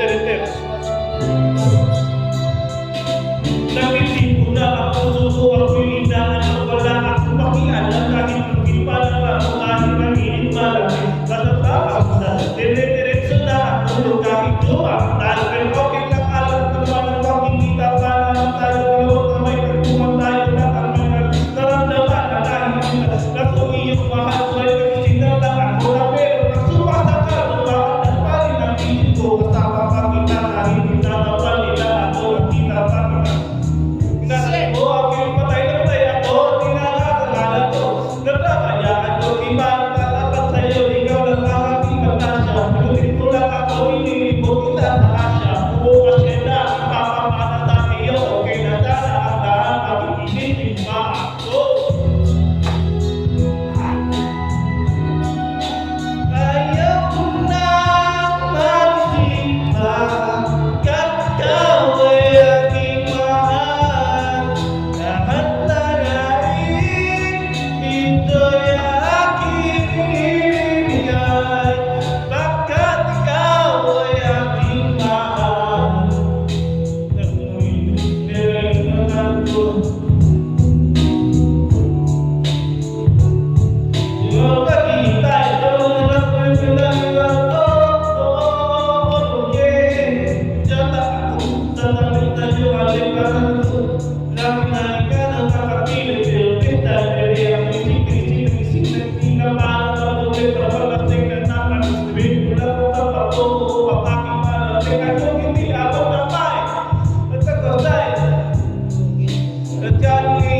Tereteres. Napitin ko na ang puso ko, ako'y inaan, wala akong pakialam, kahit pagkipalan lang, kahit mainit malamig, tatatapang na, dire-diretso na ako, kahit luwag, dahil pero okay lang, alam ko naman ang pagkikita, para naman tayo, lawag na may pagkuman tayo, na ang mga naramdaman, na kahit na kung iyong mahal, may pagkikita lang ako na, pero nagsumata ka, lumakan at parin ang isip ko, kasama pa kita, kahit pinatapal nila ako, at kita pa kita. Pinatay mo, aking patay na patay ako, tinakakakala ko, nagkakayaan ko, iba ang kalapat sa'yo, ikaw lang ang aking pagkasya, pinulit ko lang ako, inilibot kita sa asya, bukas ka na, ipapamana sa iyo, okay na sana ang lahat, mag-iisip pa ako. Ayaw ko na mag-isip pa, ikaw ay aking mahal, lahat na nais, ito'y aking ibigay, pagkat ikaw ay aking mahal. Ako'y nilalaman ko, yung pagkita, ito na ako'y pinagawa ko, yeah. Tiyata ako, sa damit na yung aliparan ko, laki na ikaw ang kakapilit, pero pinta, pero ang isip, pinamahan sa buhay, trabalasing na naman, sabihin ko lang kung kapatong ko, papaking malating, at kung hindi ako kamay, at ako dahil, at kami